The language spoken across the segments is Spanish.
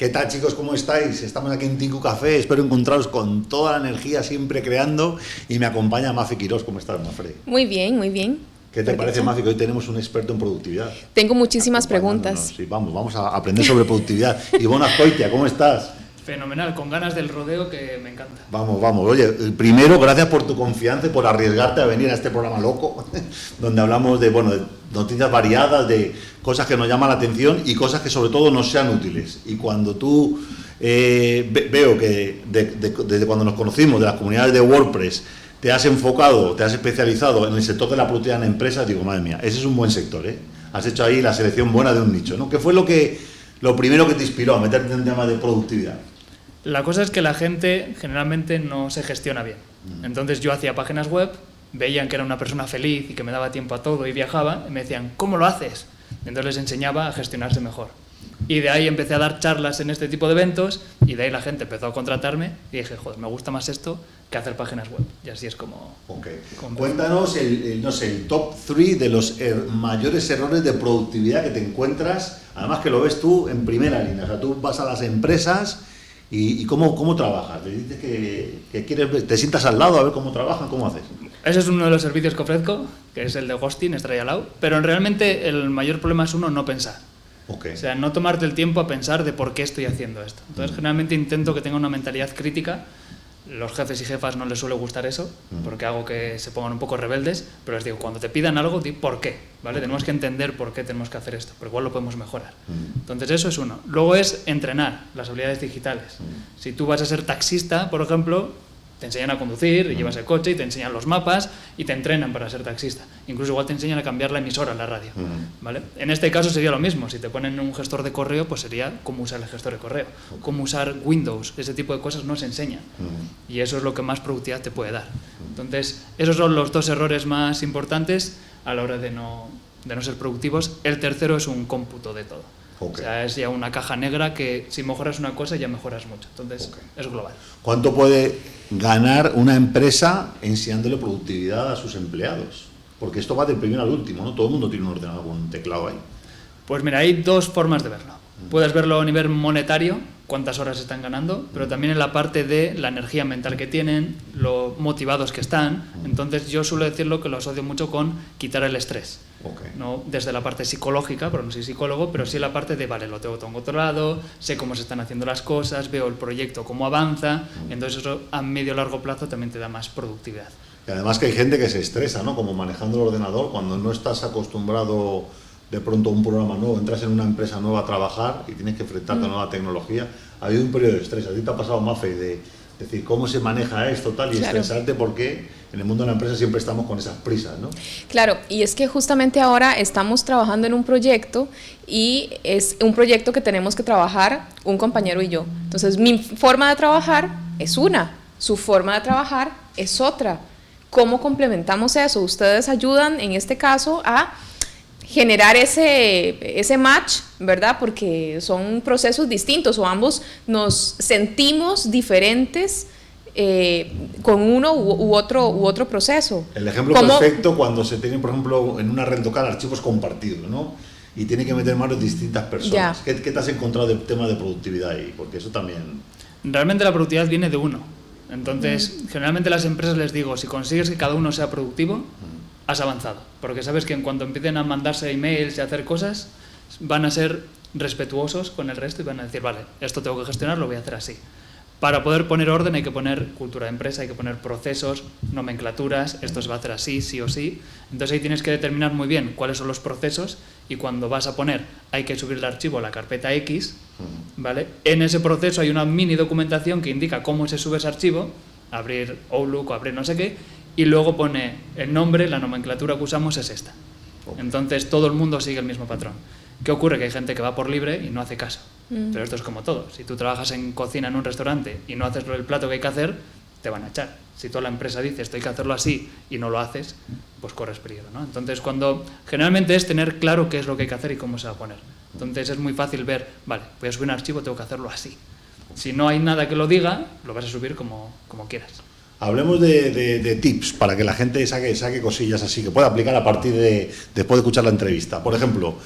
¿Qué tal, chicos? ¿Cómo estáis? Estamos aquí en Tinku Café, espero encontraros con toda la energía siempre creando y me acompaña Mafe Quirós. ¿Cómo estás, Mafe? Muy bien, muy bien. ¿Qué te parece, Mafe, que hoy tenemos un experto en productividad? Tengo muchísimas preguntas. Sí, vamos a aprender sobre productividad. Ivonne Azcoitia, ¿cómo estás? Fenomenal, con ganas del rodeo que me encanta. Vamos. Oye, primero, gracias por tu confianza y por arriesgarte a venir a este programa loco, donde hablamos de noticias variadas, de cosas que nos llaman la atención y cosas que sobre todo nos sean útiles. Y cuando tú veo que desde cuando nos conocimos, de las comunidades de WordPress, te has enfocado, te has especializado en el sector de la productividad en empresas, digo, madre mía, ese es un buen sector, ¿eh? Has hecho ahí la selección buena de un nicho, ¿no? ¿Qué fue lo primero que te inspiró a meterte en el tema de productividad? La cosa es que la gente generalmente no se gestiona bien. Entonces yo hacía páginas web, veían que era una persona feliz y que me daba tiempo a todo y viajaba, y me decían, ¿cómo lo haces? Entonces les enseñaba a gestionarse mejor. Y de ahí empecé a dar charlas en este tipo de eventos y de ahí la gente empezó a contratarme y dije, joder, me gusta más esto que hacer páginas web. Y así es como... Okay. Cuéntanos el top 3 de los mayores errores de productividad que te encuentras, además que lo ves tú en primera línea. O sea, tú vas a las empresas y ¿cómo trabajas? Le dices que quieres, te sientas al lado a ver cómo trabajan, ¿cómo haces? Ese es uno de los servicios que ofrezco, que es el de ghosting, Estrella Lau, pero realmente el mayor problema es no pensar. Okay. O sea, no tomarte el tiempo a pensar de por qué estoy haciendo esto. Entonces, generalmente intento que tenga una mentalidad crítica. Los jefes y jefas no les suele gustar eso, porque hago que se pongan un poco rebeldes, pero les digo, cuando te pidan algo, di por qué, ¿vale? Tenemos que entender por qué tenemos que hacer esto, pero igual lo podemos mejorar. Entonces, eso es uno. Luego es entrenar las habilidades digitales. Si tú vas a ser taxista, por ejemplo, te enseñan a conducir, y llevas el coche y te enseñan los mapas y te entrenan para ser taxista. Incluso igual te enseñan a cambiar la emisora en la radio, ¿vale? En este caso sería lo mismo. Si te ponen un gestor de correo, pues sería cómo usar el gestor de correo, cómo usar Windows. Ese tipo de cosas no se enseñan. Y eso es lo que más productividad te puede dar. Entonces, esos son los dos errores más importantes a la hora de no ser productivos. El tercero es un cómputo de todo. Okay. O sea, es ya una caja negra que si mejoras una cosa ya mejoras mucho. Entonces, es global. ¿Cuánto puede ganar una empresa enseñándole productividad a sus empleados? Porque esto va del primero al último, ¿no? Todo el mundo tiene un ordenador con un teclado ahí. Pues mira, hay dos formas de verlo. Puedes verlo a nivel monetario, cuántas horas están ganando, pero también en la parte de la energía mental que tienen, lo motivados que están. Entonces yo suelo decirlo que lo asocio mucho con quitar el estrés. Okay. No desde la parte psicológica, pero no soy psicólogo, pero sí la parte de, vale, lo tengo todo controlado, sé cómo se están haciendo las cosas, veo el proyecto cómo avanza, entonces eso a medio largo plazo también te da más productividad. Y además que hay gente que se estresa, ¿no? Como manejando el ordenador, cuando no estás acostumbrado de pronto a un programa nuevo, entras en una empresa nueva a trabajar y tienes que enfrentarte a nueva tecnología. Ha habido un periodo de estrés. ¿A ti te ha pasado, Mafe, de decir cómo se maneja esto tal y claro, estresarte porque en el mundo de la empresa siempre estamos con esas prisas, ¿no? Claro, y es que justamente ahora estamos trabajando en un proyecto y es un proyecto que tenemos que trabajar un compañero y yo. Entonces, mi forma de trabajar es una, su forma de trabajar es otra. ¿Cómo complementamos eso? Ustedes ayudan en este caso a generar ese match, ¿verdad? Porque son procesos distintos o ambos nos sentimos diferentes con uno u otro proceso. El ejemplo perfecto cuando se tienen, por ejemplo, en una red local archivos compartidos, ¿no? Y tiene que meter manos distintas personas. ¿Qué te has encontrado del tema de productividad ahí? Porque eso también... Realmente la productividad viene de uno. Entonces, generalmente a las empresas les digo, si consigues que cada uno sea productivo, has avanzado, porque sabes que en cuanto empiecen a mandarse emails y a hacer cosas, van a ser respetuosos con el resto y van a decir, vale, esto tengo que gestionar, lo voy a hacer así. Para poder poner orden hay que poner cultura de empresa, hay que poner procesos, nomenclaturas, esto se va a hacer así, sí o sí. Entonces ahí tienes que determinar muy bien cuáles son los procesos y cuando vas a poner, hay que subir el archivo a la carpeta X, ¿vale? En ese proceso hay una mini documentación que indica cómo se sube ese archivo, abrir Outlook o abrir no sé qué, y luego pone el nombre, la nomenclatura que usamos es esta. Entonces todo el mundo sigue el mismo patrón. ¿Qué ocurre? Que hay gente que va por libre y no hace caso. Pero esto es como todo. Si tú trabajas en cocina en un restaurante y no haces el plato que hay que hacer, te van a echar. Si toda la empresa dice esto hay que hacerlo así y no lo haces, pues corres peligro, ¿no? Entonces generalmente es tener claro qué es lo que hay que hacer y cómo se va a poner. Entonces es muy fácil ver, vale, voy a subir un archivo, tengo que hacerlo así. Si no hay nada que lo diga, lo vas a subir como quieras. Hablemos de tips para que la gente saque cosillas así, que pueda aplicar a partir después de escuchar la entrevista. Por ejemplo,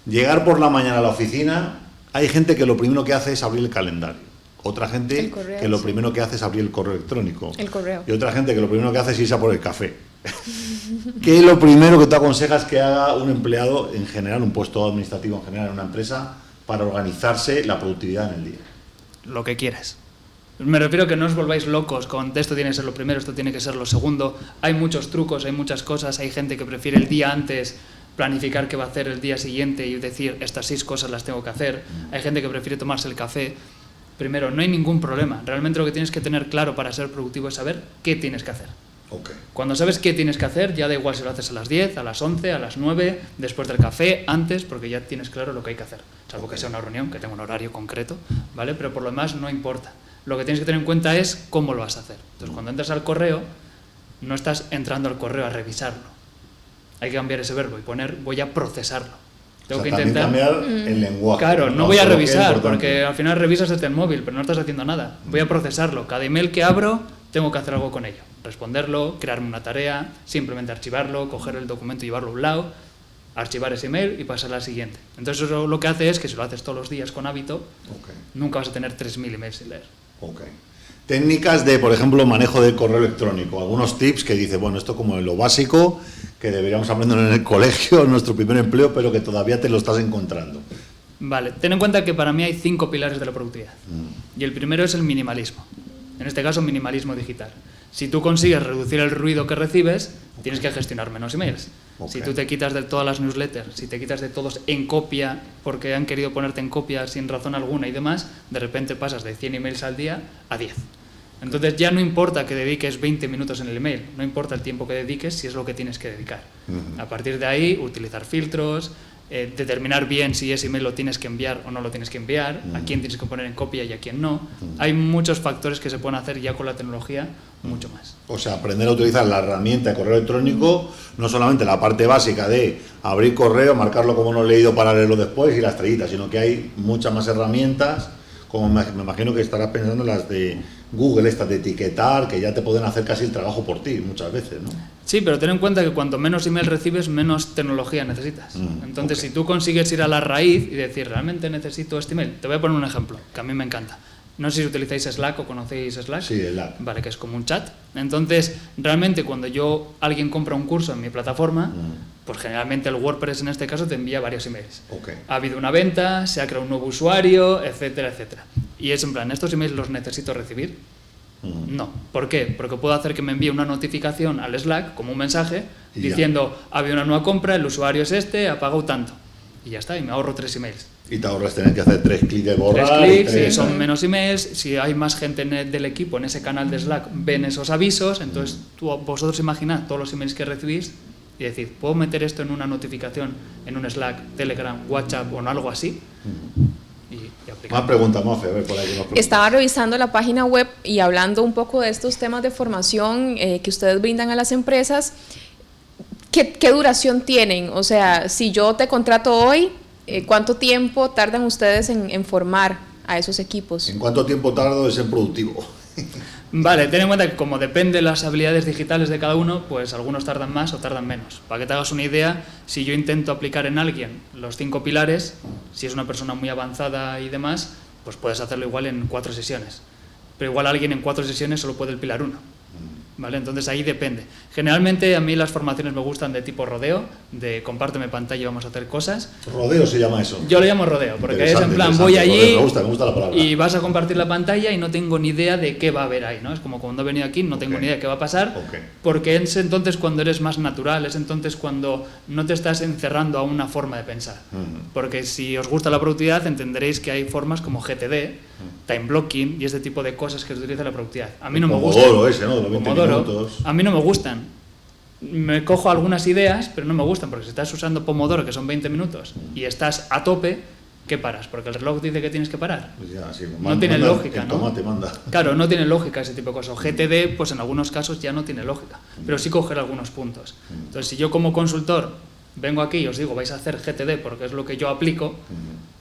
llegar por la mañana a la oficina Hay gente que lo primero que hace es abrir el calendario. Otra gente El correo, que lo sí. primero que hace es abrir el correo electrónico. El correo. Y otra gente que lo primero que hace es irse a por el café. ¿Qué es lo primero que tú aconsejas que haga un empleado en general, un puesto administrativo en general en una empresa, para organizarse la productividad en el día? Lo que quieras. Me refiero a que no os volváis locos con esto tiene que ser lo primero, esto tiene que ser lo segundo. Hay muchos trucos, hay muchas cosas, hay gente que prefiere el día antes planificar qué va a hacer el día siguiente y decir estas 6 cosas las tengo que hacer. Hay gente que prefiere tomarse el café. Primero, no hay ningún problema. Realmente lo que tienes que tener claro para ser productivo es saber qué tienes que hacer. Okay. Cuando sabes qué tienes que hacer, ya da igual si lo haces a las 10, a las 11, a las 9, después del café, antes, porque ya tienes claro lo que hay que hacer. Salvo que sea una reunión, que tenga un horario concreto, ¿vale? Pero por lo demás no importa. Lo que tienes que tener en cuenta es cómo lo vas a hacer. Entonces, cuando entras al correo, no estás entrando al correo a revisarlo. Hay que cambiar ese verbo y poner voy a procesarlo. Tengo O sea, que también intentar cambiar el lenguaje. Claro, no voy a Solo que es revisar, importante. porque al final revisas desde el móvil, pero no estás haciendo nada. Voy a procesarlo. Cada email que abro, tengo que hacer algo con ello. Responderlo, crearme una tarea, simplemente archivarlo, coger el documento y llevarlo a un lado, archivar ese email y pasar al siguiente. Entonces eso lo que hace es que si lo haces todos los días con hábito, Okay. nunca vas a tener 3.000 emails sin leer. Okay. Técnicas de, por ejemplo, manejo del correo electrónico. Algunos tips que dice, bueno, esto como lo básico, que deberíamos aprender en el colegio, en nuestro primer empleo, pero que todavía te lo estás encontrando. Vale, ten en cuenta que para mí hay 5 pilares de la productividad. Y el primero es el minimalismo. En este caso, minimalismo digital. Si tú consigues reducir el ruido que recibes, tienes que gestionar menos emails. Okay. Si tú te quitas de todas las newsletters, si te quitas de todos en copia, porque han querido ponerte en copia sin razón alguna y demás, de repente pasas de 100 emails al día a 10. Entonces ya no importa que dediques 20 minutos en el email, no importa el tiempo que dediques si es lo que tienes que dedicar. A partir de ahí, utilizar filtros, determinar bien si ese email lo tienes que enviar o no lo tienes que enviar, a quién tienes que poner en copia y a quién no. Hay muchos factores que se pueden hacer ya con la tecnología, mucho más. O sea, aprender a utilizar la herramienta de correo electrónico, no solamente la parte básica de abrir correo, marcarlo como no he leído para leerlo después y la estrellita, sino que hay muchas más herramientas, como me imagino que estarás pensando en las de Google, estas de etiquetar, que ya te pueden hacer casi el trabajo por ti muchas veces, ¿no? Sí, pero ten en cuenta que cuanto menos email recibes, menos tecnología necesitas. Entonces, ok. si tú consigues ir a la raíz y decir, realmente necesito este email, te voy a poner un ejemplo, que a mí me encanta. No sé si utilizáis Slack o conocéis Slack. Sí, el Slack. Vale, que es como un chat. Entonces, realmente cuando alguien compra un curso en mi plataforma, pues generalmente el WordPress en este caso te envía varios emails. Okay. Ha habido una venta, se ha creado un nuevo usuario, etcétera, etcétera. Y es en plan, ¿estos emails los necesito recibir? No. ¿Por qué? Porque puedo hacer que me envíe una notificación al Slack como un mensaje Y ya. diciendo, ha habido una nueva compra, el usuario es este, ha pagado tanto. Y ya está, y me ahorro 3 emails. Y te ahorras tener que hacer 3 clics de borrar. 3 clics, y si son menos emails, si hay más gente del equipo en ese canal de Slack, ven esos avisos, entonces vosotros imaginad todos los emails que recibís y decid, ¿puedo meter esto en una notificación en un Slack, Telegram, WhatsApp o en algo así? Y aplicar. Más preguntas, Mafe, a ver por ahí que nos preguntan. Estaba revisando la página web y hablando un poco de estos temas de formación que ustedes brindan a las empresas. ¿Qué duración tienen? O sea, si yo te contrato hoy, ¿cuánto tiempo tardan ustedes en formar a esos equipos? ¿En cuánto tiempo tardo en ser productivo? Vale, ten en cuenta que como depende de las habilidades digitales de cada uno, pues algunos tardan más o tardan menos. Para que te hagas una idea, si yo intento aplicar en alguien los 5 pilares, si es una persona muy avanzada y demás, pues puedes hacerlo igual en 4 sesiones. Pero igual alguien en 4 sesiones solo puede el pilar 1. ¿Vale? Entonces ahí depende. Generalmente a mí las formaciones me gustan de tipo rodeo, de compárteme pantalla y vamos a hacer cosas. Rodeo se llama eso. Yo lo llamo rodeo, porque es en Interesante, plan, voy interesante. allí Me gusta la palabra. y vas a compartir la pantalla y no tengo ni idea de qué va a haber ahí, ¿no? Es como cuando he venido aquí, no tengo Ok. ni idea de qué va a pasar, Ok. porque es entonces cuando eres más natural, es entonces cuando no te estás encerrando a una forma de pensar. Porque si os gusta la productividad, entenderéis que hay formas como GTD, time blocking y este tipo de cosas que se utiliza en la productividad. A mí no me gustan. Pomodoro ese, ¿no? De los 20 Pomodoro. minutos. A mí no me gustan. Me cojo algunas ideas, pero no me gustan, porque si estás usando Pomodoro, que son 20 minutos, y estás a tope, ¿qué paras? Porque el reloj dice que tienes que parar. Pues ya, sí, No tiene lógica, el ¿no? tomate manda. Claro, no tiene lógica ese tipo de cosas. GTD, pues en algunos casos ya no tiene lógica, pero sí coger algunos puntos. Entonces, si yo como consultor vengo aquí y os digo, vais a hacer GTD porque es lo que yo aplico,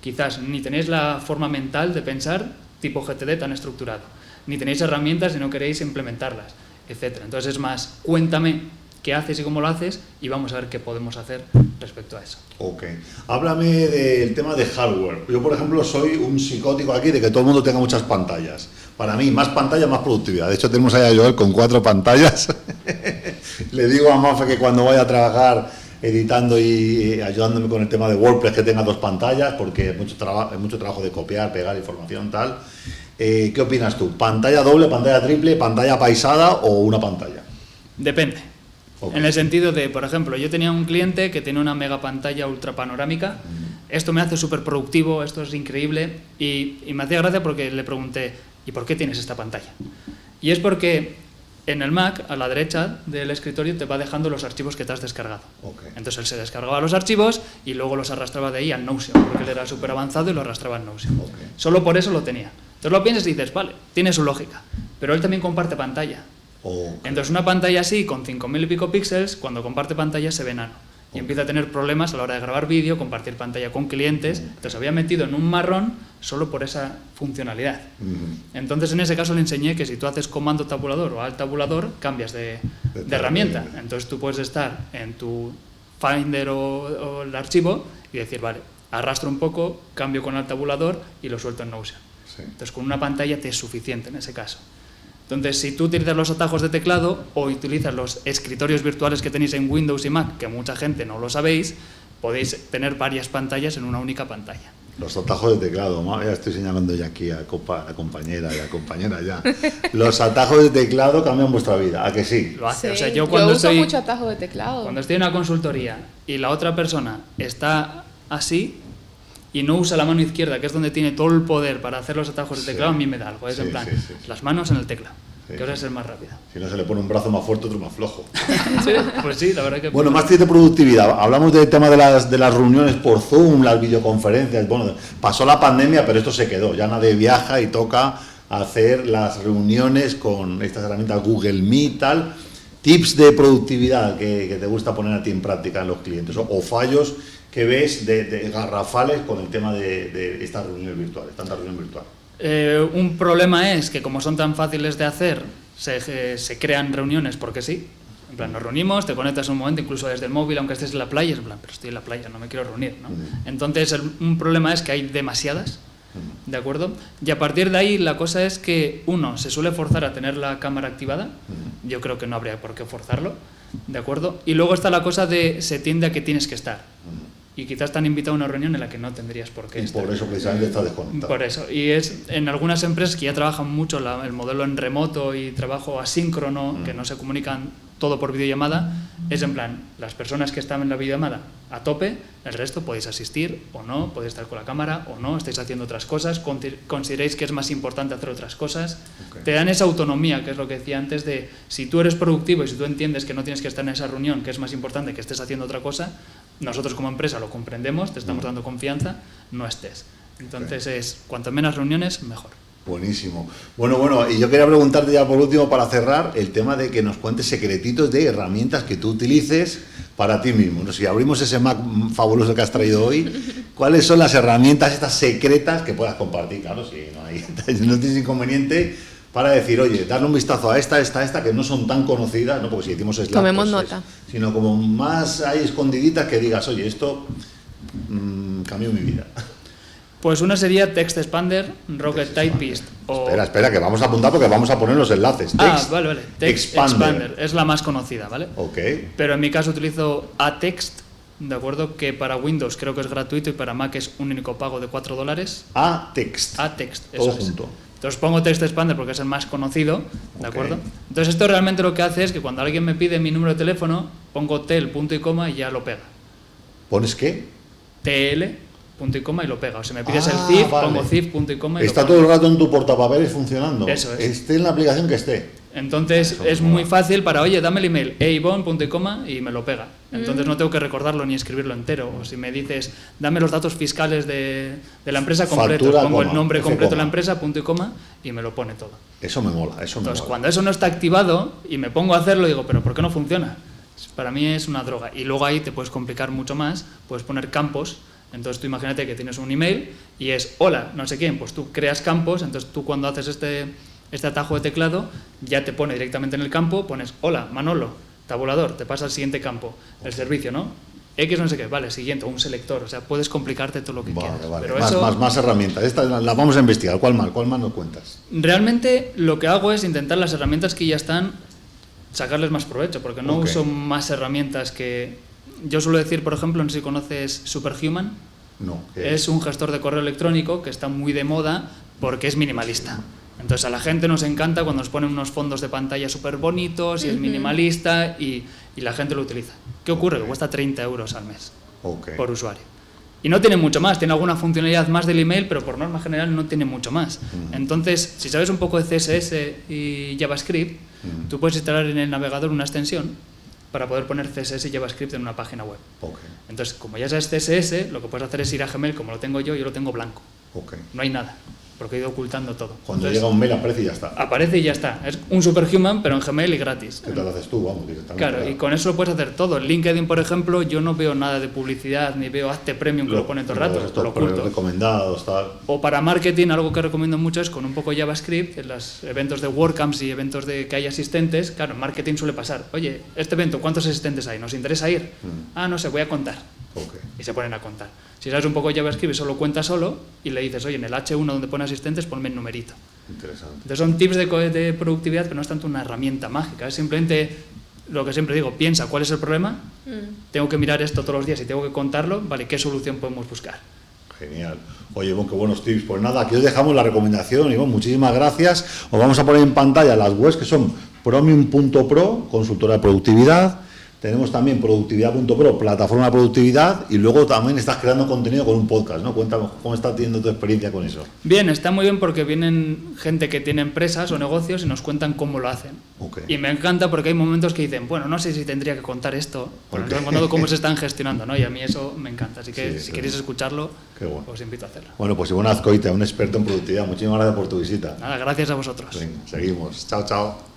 quizás ni tenéis la forma mental de pensar tipo GTD tan estructurado, ni tenéis herramientas y no queréis implementarlas, etcétera. Entonces es más, cuéntame qué haces y cómo lo haces y vamos a ver qué podemos hacer respecto a eso. Ok. Háblame del tema de hardware. Yo, por ejemplo, soy un psicótico aquí de que todo el mundo tenga muchas pantallas. Para mí, más pantallas, más productividad. De hecho, tenemos ahí a Joel con 4 pantallas. Le digo a Mafe que cuando vaya a trabajar editando y ayudándome con el tema de WordPress que tenga 2 pantallas, porque hay mucho trabajo de copiar, pegar información, tal. ¿Qué opinas tú? ¿Pantalla doble, pantalla triple, pantalla paisada o una pantalla? Depende. Okay. En el sentido de, por ejemplo, yo tenía un cliente que tiene una mega pantalla ultra panorámica. Esto me hace súper productivo, esto es increíble. Y me hacía gracia porque le pregunté, ¿y por qué tienes esta pantalla? Y es porque en el Mac, a la derecha del escritorio, te va dejando los archivos que te has descargado. Okay. Entonces él se descargaba los archivos y luego los arrastraba de ahí al Notion, porque él era súper avanzado y lo arrastraba al Notion. Okay. Solo por eso lo tenía. Entonces lo piensas y dices, vale, tiene su lógica. Pero él también comparte pantalla. Okay. Entonces una pantalla así, con 5000 y pico píxeles, cuando comparte pantalla se ve enano. Y empieza a tener problemas a la hora de grabar vídeo, compartir pantalla con clientes. Entonces había metido en un marrón solo por esa funcionalidad. Entonces en ese caso le enseñé que si tú haces comando tabulador o alt tabulador, cambias de herramienta. Entonces tú puedes estar en tu Finder o el archivo y decir, vale, arrastro un poco, cambio con alt tabulador y lo suelto en Notion. Sí. Entonces con una pantalla te es suficiente en ese caso. Entonces, si tú utilizas los atajos de teclado o utilizas los escritorios virtuales que tenéis en Windows y Mac, que mucha gente no lo sabéis, podéis tener varias pantallas en una única pantalla. Los atajos de teclado, ya estoy señalando ya aquí a la compañera ya. Los atajos de teclado cambian vuestra vida, ¿a que sí? Lo hace. Sí, O sea, yo cuando uso estoy, mucho atajo de teclado. cuando estoy en una consultoría y la otra persona está así y no usa la mano izquierda, que es donde tiene todo el poder para hacer los atajos de teclado, a mí me da algo. Es en plan, las manos en el teclado, que ahora es el más rápido. Si no se le pone un brazo más fuerte, otro más flojo. Sí, pues sí, la verdad que... Bueno, más de productividad. Hablamos del tema de las reuniones por Zoom, las videoconferencias. Bueno, pasó la pandemia, pero esto se quedó. Ya nadie viaja y toca hacer las reuniones con estas herramientas Google Meet, tal. Tips de productividad que te gusta poner a ti en práctica en los clientes o fallos que ves de garrafales con el tema de estas reuniones virtuales, tantas reuniones virtuales. Un problema es que como son tan fáciles de hacer, se crean reuniones porque sí. En plan, nos reunimos, te conectas un momento, incluso desde el móvil, aunque estés en la playa, es en plan, pero estoy en la playa, no me quiero reunir, ¿no? Entonces, un problema es que hay demasiadas, ¿de acuerdo? Y a partir de ahí, la cosa es que, uno, se suele forzar a tener la cámara activada. Yo creo que no habría por qué forzarlo, ¿de acuerdo? Y luego está la cosa de, se tiende a que tienes que estar. Y quizás te han invitado a una reunión en la que no tendrías por qué estar. Por eso precisamente estás desconectado. Por eso. Y es en algunas empresas que ya trabajan mucho el modelo en remoto y trabajo asíncrono, que no se comunican todo por videollamada, es en plan, las personas que están en la videollamada a tope, el resto podéis asistir o no, podéis estar con la cámara o no, estáis haciendo otras cosas, consideréis que es más importante hacer otras cosas. Okay. Te dan esa autonomía, que es lo que decía antes, de si tú eres productivo y si tú entiendes que no tienes que estar en esa reunión, que es más importante que estés haciendo otra cosa, nosotros como empresa lo comprendemos, te estamos dando confianza, no estés. Entonces es, cuanto menos reuniones, mejor. Buenísimo. Bueno, y yo quería preguntarte ya por último, para cerrar, el tema de que nos cuentes secretitos de herramientas que tú utilices para ti mismo. No sé, si abrimos ese Mac fabuloso que has traído hoy, ¿cuáles son las herramientas estas secretas que puedas compartir? Claro, si no tienes inconveniente, para decir, oye, darle un vistazo a esta, que no son tan conocidas, ¿no? Porque si decimos Slack, tomemos pues nota. Sino como más hay escondiditas que digas, oye, esto cambió mi vida. Pues una sería Text Expander, Rocket Typist o... Espera, que vamos a apuntar porque vamos a poner los enlaces. Vale. Text Expander es la más conocida, ¿vale? Ok. Pero en mi caso utilizo Atext, ¿de acuerdo? Que para Windows creo que es gratuito y para Mac es un único pago de $4. Atext. Todo junto. Entonces pongo Text Expander porque es el más conocido, ¿de acuerdo? Entonces esto realmente lo que hace es que cuando alguien me pide mi número de teléfono, pongo tel, punto y coma y ya lo pega. ¿Pones qué? TL, punto y coma y lo pega. O si me pides el CIF, pongo CIF, punto y coma y está lo todo el rato en tu portapapeles funcionando. Eso es. Esté en la aplicación que esté. Entonces es muy fácil para, oye, dame el email, eibon, punto y coma, y me lo pega. Entonces no tengo que recordarlo ni escribirlo entero. O si me dices, dame los datos fiscales de la empresa completos, pongo el nombre completo de la empresa, punto y coma, y me lo pone todo. Eso me mola, Entonces, cuando eso no está activado y me pongo a hacerlo, digo, ¿pero por qué no funciona? Para mí es una droga. Y luego ahí te puedes complicar mucho más, puedes poner campos. Entonces tú imagínate que tienes un email y es hola, no sé quién, pues tú creas campos, entonces tú cuando haces este atajo de teclado ya te pone directamente en el campo, pones hola, Manolo, tabulador, te pasa al siguiente campo, el servicio, ¿no? X no sé qué, vale, siguiente, un selector, o sea, puedes complicarte todo lo que quieras. Vale. Pero Más herramientas. Esta la vamos a investigar. ¿Cuál más nos cuentas? Realmente lo que hago es intentar las herramientas que ya están, sacarles más provecho, porque no uso más herramientas que... Yo suelo decir, por ejemplo, no sé si conoces Superhuman. No. Es un gestor de correo electrónico que está muy de moda porque es minimalista. Entonces a la gente nos encanta cuando nos ponen unos fondos de pantalla súper bonitos y es minimalista y la gente lo utiliza. ¿Qué ocurre? Que cuesta 30 euros al mes por usuario. Y no tiene mucho más, tiene alguna funcionalidad más del email, pero por norma general no tiene mucho más. Entonces, si sabes un poco de CSS y JavaScript, tú puedes instalar en el navegador una extensión para poder poner CSS y JavaScript en una página web. Entonces, como ya sabes CSS, lo que puedes hacer es ir a Gmail, como lo tengo yo lo tengo blanco. No hay nada, porque he ido ocultando todo. Cuando llega un mail aparece y ya está. Aparece y ya está. Es un Superhuman, pero en Gmail y gratis. ¿Qué te lo haces tú? Vamos, directamente. Claro, y con eso lo puedes hacer todo. En LinkedIn, por ejemplo, yo no veo nada de publicidad, ni veo Hazte Premium que lo pone todo el rato. Lo oculto. Recomendados, tal. O para marketing, algo que recomiendo mucho es con un poco JavaScript, en los eventos de WordCamps y eventos de que hay asistentes. Claro, en marketing suele pasar. Oye, este evento, ¿cuántos asistentes hay? ¿Nos interesa ir? No sé, voy a contar. Y se ponen a contar. Si sabes un poco JavaScript, solo cuenta solo y le dices, oye, en el H1 donde pone asistentes, ponme el numerito. Interesante. Entonces son tips de productividad, pero no es tanto una herramienta mágica, es simplemente lo que siempre digo, piensa cuál es el problema, tengo que mirar esto todos los días y tengo que contarlo, vale, ¿qué solución podemos buscar? Genial. Oye, Ivonne, qué buenos tips. Pues nada, aquí os dejamos la recomendación, Ivonne, muchísimas gracias. Os vamos a poner en pantalla las webs que son promium.pro, consultora de productividad. Tenemos también productividad.pro, plataforma de productividad, y luego también estás creando contenido con un podcast, ¿no? Cuéntame cómo está teniendo tu experiencia con eso. Bien, está muy bien porque vienen gente que tiene empresas o negocios y nos cuentan cómo lo hacen. Y me encanta porque hay momentos que dicen, bueno, no sé si tendría que contar esto, pero nos han contado cómo se están gestionando, ¿no? Y a mí eso me encanta, así que si queréis escucharlo, os invito a hacerlo. Bueno, pues Ivonne Azcoitia, un experto en productividad, muchísimas gracias por tu visita. Nada, gracias a vosotros. Venga, seguimos. Chao, chao.